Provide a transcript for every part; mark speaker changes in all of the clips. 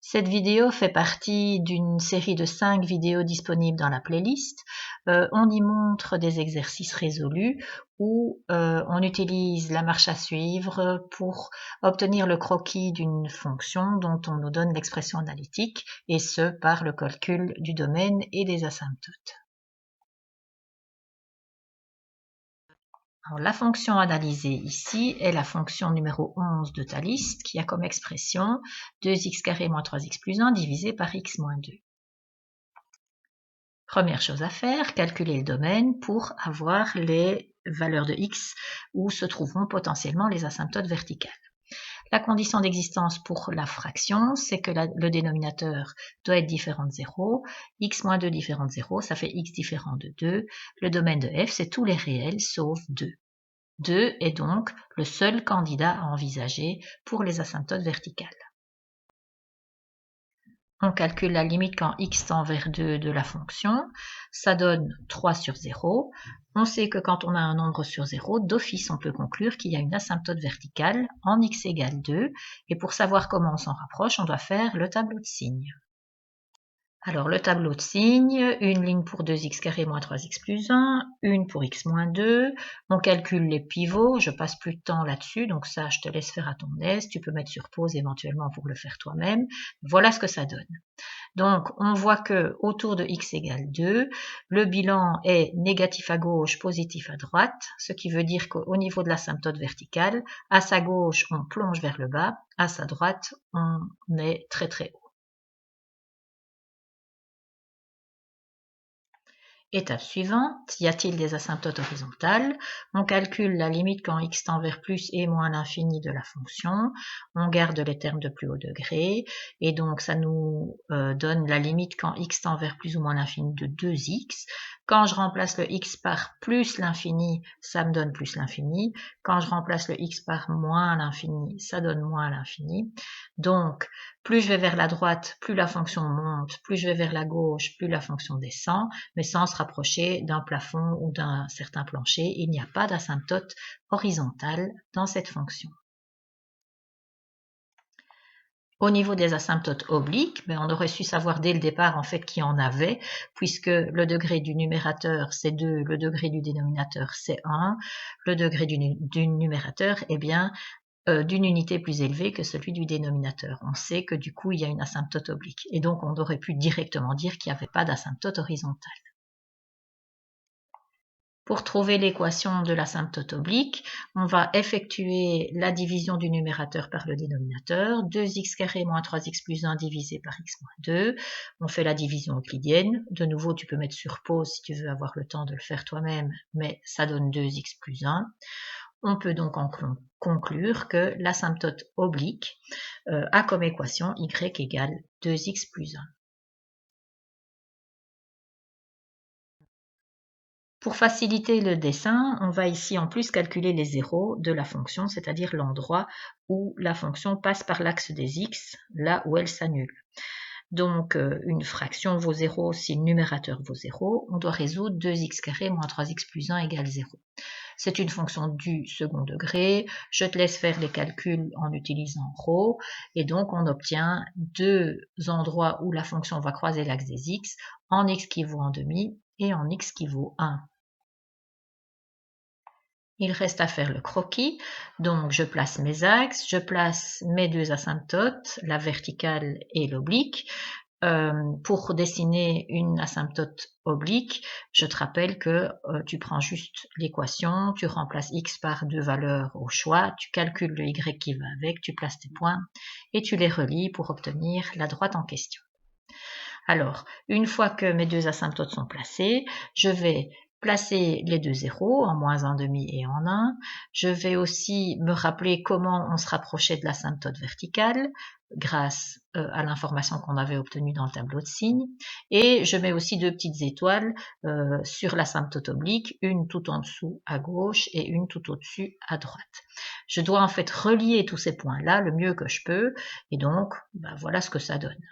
Speaker 1: Cette vidéo fait partie d'une série de 5 vidéos disponibles dans la playlist. On y montre des exercices résolus où on utilise la marche à suivre pour obtenir le croquis d'une fonction dont on nous donne l'expression analytique, et ce par le calcul du domaine et des asymptotes. Alors, la fonction analysée ici est la fonction numéro 11 de ta liste qui a comme expression 2x² moins 3x plus 1 divisé par x moins 2. Première chose à faire, calculer le domaine pour avoir les valeurs de x où se trouveront potentiellement les asymptotes verticales. La condition d'existence pour la fraction, c'est que le dénominateur doit être différent de 0, x moins 2 différent de 0, ça fait x différent de 2. Le domaine de f, c'est tous les réels sauf 2. 2 est donc le seul candidat à envisager pour les asymptotes verticales. On calcule la limite quand x tend vers 2 de la fonction, ça donne 3 sur 0. On sait que quand on a un nombre sur 0, d'office on peut conclure qu'il y a une asymptote verticale en x égale 2, et pour savoir comment on s'en rapproche, on doit faire le tableau de signes. Alors le tableau de signes, une ligne pour 2x² moins 3x plus 1, une pour x moins 2, on calcule les pivots, je passe plus de temps là-dessus, donc ça je te laisse faire à ton aise, tu peux mettre sur pause éventuellement pour le faire toi-même. Voilà ce que ça donne. Donc on voit que autour de x égale 2, le bilan est négatif à gauche, positif à droite, ce qui veut dire qu'au niveau de l'asymptote verticale, à sa gauche on plonge vers le bas, à sa droite on est très très haut. Étape suivante, y a-t-il des asymptotes horizontales? On calcule la limite quand x tend vers plus et moins l'infini de la fonction. On garde les termes de plus haut degré. Et donc, ça nous donne la limite quand x tend vers plus ou moins l'infini de 2x. Quand je remplace le x par plus l'infini, ça me donne plus l'infini. Quand je remplace le x par moins l'infini, ça donne moins l'infini. Donc, plus je vais vers la droite, plus la fonction monte, plus je vais vers la gauche, plus la fonction descend, mais sans se rapprocher d'un plafond ou d'un certain plancher. Il n'y a pas d'asymptote horizontale dans cette fonction. Au niveau des asymptotes obliques, on aurait su savoir dès le départ en fait qu'il y en avait, puisque le degré du numérateur c'est 2, le degré du dénominateur c'est 1, le degré du numérateur est bien d'une unité plus élevée que celui du dénominateur. On sait que du coup il y a une asymptote oblique, et donc on aurait pu directement dire qu'il n'y avait pas d'asymptote horizontale. Pour trouver l'équation de l'asymptote oblique, on va effectuer la division du numérateur par le dénominateur, 2x² moins 3x plus 1 divisé par x moins 2. On fait la division euclidienne. De nouveau, tu peux mettre sur pause si tu veux avoir le temps de le faire toi-même, mais ça donne 2x plus 1. On peut donc en conclure que l'asymptote oblique a comme équation y égale 2x plus 1. Pour faciliter le dessin, on va ici en plus calculer les zéros de la fonction, c'est-à-dire l'endroit où la fonction passe par l'axe des x, là où elle s'annule. Donc, une fraction vaut 0 si le numérateur vaut 0. On doit résoudre 2x² moins 3x plus 1 égale 0. C'est une fonction du second degré. Je te laisse faire les calculs en utilisant ρ. Et donc, on obtient deux endroits où la fonction va croiser l'axe des x, en x qui vaut en demi et en x qui vaut 1. Il reste à faire le croquis, donc je place mes axes, je place mes deux asymptotes, la verticale et l'oblique. Pour dessiner une asymptote oblique, je te rappelle que tu prends juste l'équation, tu remplaces x par deux valeurs au choix, tu calcules le y qui va avec, tu places tes points et tu les relis pour obtenir la droite en question. Alors, une fois que mes deux asymptotes sont placées, je vais placer les deux zéros en moins 1/2 et en 1. Je vais aussi me rappeler comment on se rapprochait de l'asymptote verticale grâce à l'information qu'on avait obtenue dans le tableau de signes. Et je mets aussi deux petites étoiles sur l'asymptote oblique, une tout en dessous à gauche et une tout au-dessus à droite. Je dois en fait relier tous ces points-là le mieux que je peux, et donc voilà ce que ça donne.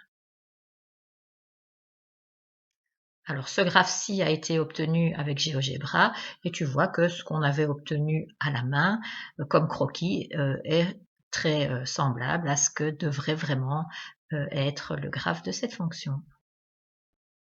Speaker 1: Alors ce graphe-ci a été obtenu avec GeoGebra et tu vois que ce qu'on avait obtenu à la main comme croquis est très semblable à ce que devrait vraiment être le graphe de cette fonction.